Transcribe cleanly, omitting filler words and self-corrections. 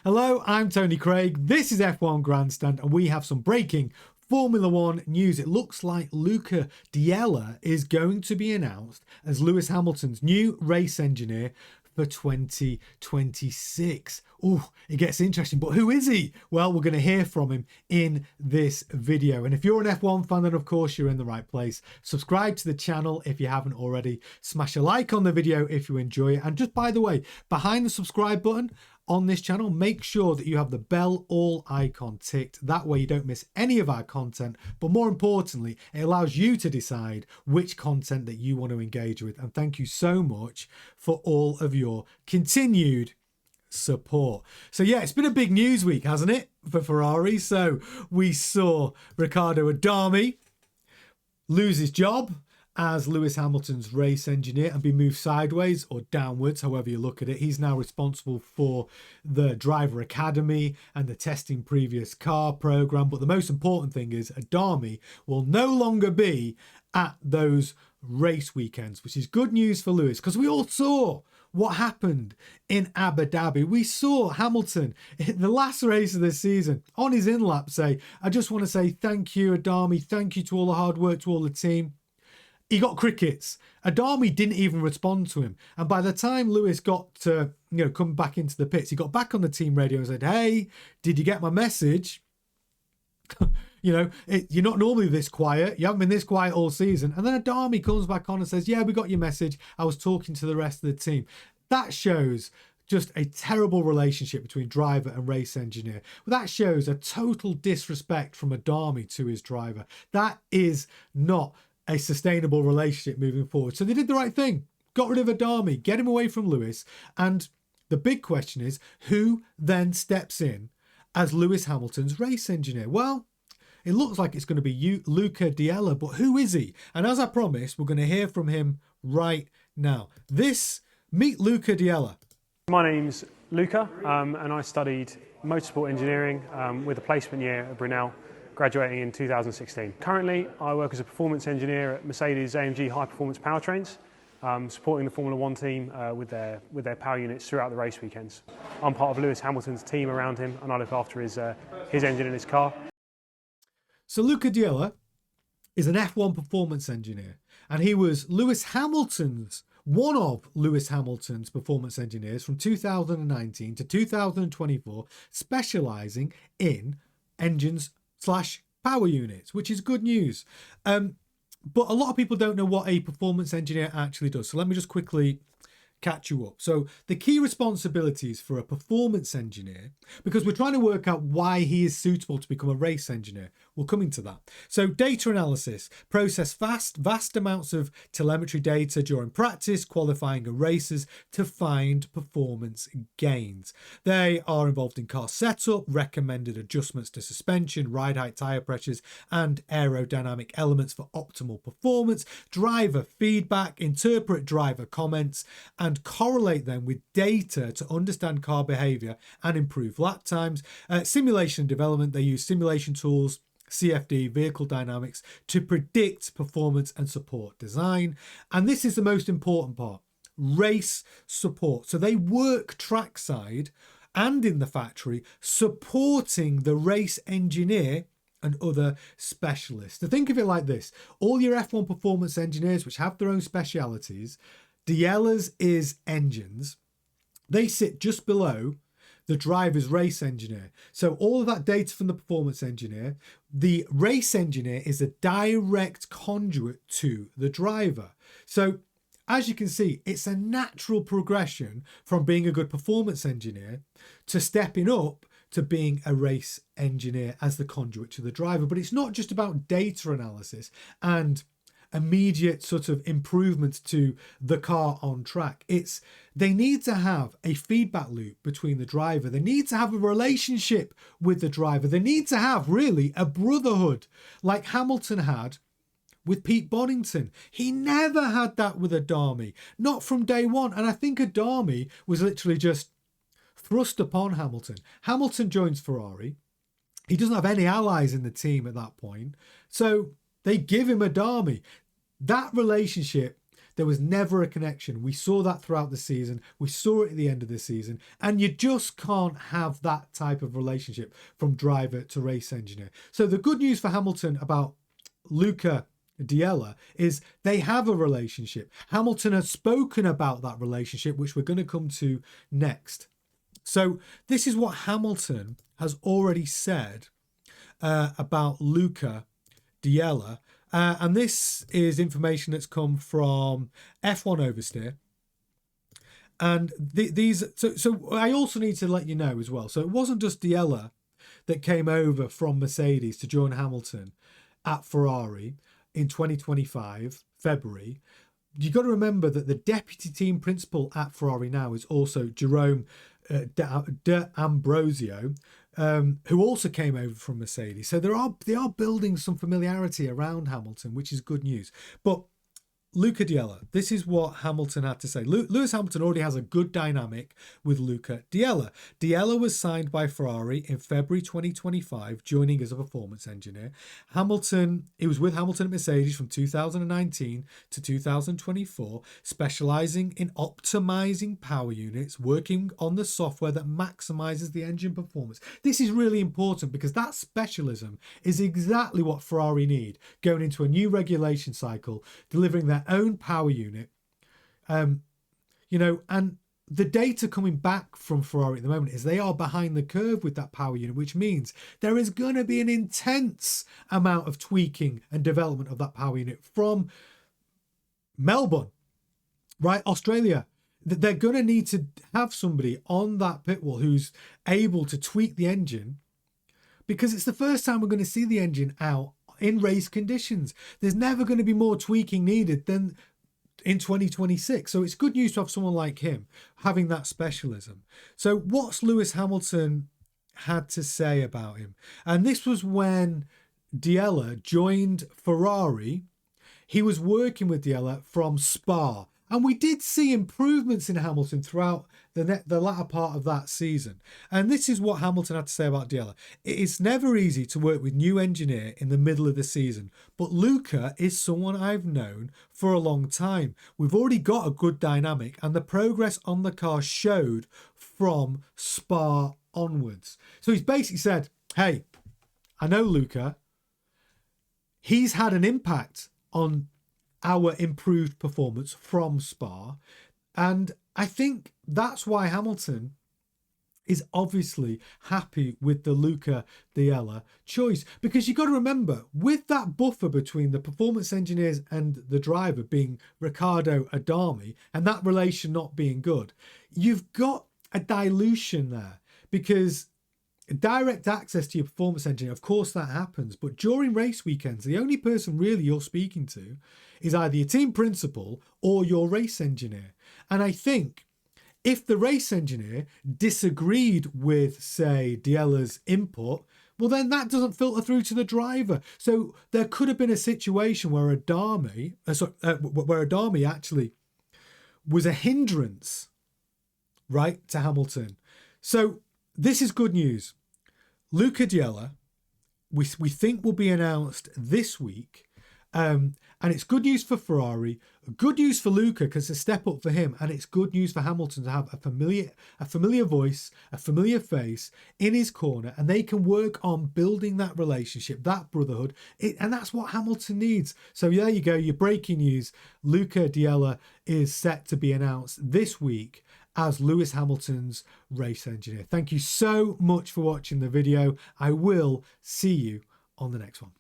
Hello, I'm Tony Craig. This is F1 Grandstand, and we have some breaking Formula One news. It looks like Luca Diella is going to be announced as Lewis Hamilton's new race engineer for 2026. Oh, it gets interesting, but who is he? Well, we're going to hear from him in this video. And if you're an F1 fan, then of course you're in the right place. Subscribe to the channel if you haven't already. Smash a like on the video if you enjoy it. And just by the way, behind the subscribe button on this channel, make sure that you have the bell all icon ticked. That way you don't miss any of our content, but more importantly, it allows you to decide which content that you want to engage with. And thank you so much for all of your continued support. So yeah, it's been a big news week, hasn't it, for Ferrari? So we saw Riccardo Adami lose his job as Lewis Hamilton's race engineer and be moved sideways or downwards, however you look at it. He's now responsible for the driver academy and the testing previous car program. But the most important thing is Adami will no longer be at those race weekends, which is good news for Lewis, because we all saw what happened in Abu Dhabi. We saw Hamilton in the last race of the season on his in-lap say, I just want to say thank you, Adami. Thank you to all the hard work, to all the team. He got crickets. Adami didn't even respond to him. And by the time Lewis got to, come back into the pits, he got back on the team radio and said, hey, did you get my message? You're not normally this quiet. You haven't been this quiet all season. And then Adami comes back on and says, yeah, we got your message. I was talking to the rest of the team. That shows just a terrible relationship between driver and race engineer. Well, that shows a total disrespect from Adami to his driver. That is not a sustainable relationship moving forward. So they did the right thing. Got rid of Adami, get him away from Lewis. And the big question is, who then steps in as Lewis Hamilton's race engineer? Well, it looks like it's going to be Luca Diella, but who is he? And as I promised, we're going to hear from him right now. Meet Luca Diella. My name's Luca, and I studied motorsport engineering with a placement year at Brunel, graduating in 2016. Currently, I work as a performance engineer at Mercedes-AMG High Performance Powertrains, supporting the Formula One team with their power units throughout the race weekends. I'm part of Lewis Hamilton's team around him, and I look after his engine and his car. So Luca Diella is an F1 performance engineer, and he was one of Lewis Hamilton's performance engineers from 2019 to 2024, specialising in engines / power units, which is good news. But a lot of people don't know what a performance engineer actually does. So let me just quickly catch you up. So the key responsibilities for a performance engineer, because we're trying to work out why he is suitable to become a race engineer. We'll come into that. So data analysis, process vast amounts of telemetry data during practice, qualifying and races to find performance gains. They are involved in car setup, recommended adjustments to suspension, ride height, tyre pressures, and aerodynamic elements for optimal performance, driver feedback, interpret driver comments, and correlate them with data to understand car behavior and improve lap times. Simulation and development, they use simulation tools, CFD, vehicle dynamics, to predict performance and support design. And this is the most important part, race support. So they work trackside and in the factory, supporting the race engineer and other specialists. To think of it like this, all your F1 performance engineers, which have their own specialities, Diella's is engines. They sit just below the driver's race engineer. So all of that data from the performance engineer, the race engineer is a direct conduit to the driver. So as you can see, it's a natural progression from being a good performance engineer to stepping up to being a race engineer as the conduit to the driver. But it's not just about data analysis and immediate sort of improvements to the car on track. They need to have a feedback loop between the driver. They need to have a relationship with the driver. They need to have really a brotherhood like Hamilton had with Pete Bonington. He never had that with Adami, not from day one. And I think Adami was literally just thrust upon Hamilton. Hamilton joins Ferrari. He doesn't have any allies in the team at that point. So they give him Adami. That relationship, There was never a connection. We saw that throughout the season. We saw it at the end of the season. And you just can't have that type of relationship from driver to race engineer. So the good news for Hamilton about Luca Diella is they have a relationship. Hamilton has spoken about that relationship, which we're going to come to next. So this is what Hamilton has already said about Luca Diella. And this is information that's come from F1 Oversteer. And so I also need to let you know as well. So it wasn't just Della that came over from Mercedes to join Hamilton at Ferrari in 2025, February. You've got to remember that the deputy team principal at Ferrari now is also Jerome D'Ambrosio, who also came over from Mercedes. So they are building some familiarity around Hamilton, which is good news. But Luca Diella, this is what Hamilton had to say. Lewis Hamilton already has a good dynamic with Luca Diella. Diella was signed by Ferrari in February 2025, joining as a performance engineer. He was with Hamilton at Mercedes from 2019 to 2024, specializing in optimizing power units, working on the software that maximizes the engine performance. This is really important because that specialism is exactly what Ferrari need going into a new regulation cycle, delivering their own power unit. And the data coming back from Ferrari at the moment is they are behind the curve with that power unit, which means there is going to be an intense amount of tweaking and development of that power unit from Melbourne, right? Australia. They're going to need to have somebody on that pit wall who's able to tweak the engine, because it's the first time we're going to see the engine out in race conditions. There's never going to be more tweaking needed than in 2026. So it's good news to have someone like him having that specialism. So what's Lewis Hamilton had to say about him? And this was when Della joined Ferrari. He was working with Della from Spa. And we did see improvements in Hamilton throughout the latter part of that season. And this is what Hamilton had to say about Della. It is never easy to work with new engineer in the middle of the season, but Luca is someone I've known for a long time. We've already got a good dynamic, and the progress on the car showed from Spa onwards. So he's basically said, hey, I know Luca. He's had an impact on our improved performance from Spa. And I think that's why Hamilton is obviously happy with the Luca Diella choice. Because you've got to remember, with that buffer between the performance engineers and the driver being Riccardo Adami, and that relation not being good, you've got a dilution there. Because direct access to your performance engineer, of course that happens, but during race weekends, the only person really you're speaking to is either your team principal or your race engineer. And I think if the race engineer disagreed with, say, Diella's input, well, then that doesn't filter through to the driver. So there could have been a situation where Adami actually was a hindrance, right, to Hamilton. So this is good news. Luca Diella, we think will be announced this week. And it's good news for Ferrari, good news for Luca because it's a step up for him, and it's good news for Hamilton to have a familiar voice, a familiar face in his corner, and they can work on building that relationship, that brotherhood, and that's what Hamilton needs. So there you go, your breaking news. Luca Diella is set to be announced this week as Lewis Hamilton's race engineer. Thank you so much for watching the video. I will see you on the next one.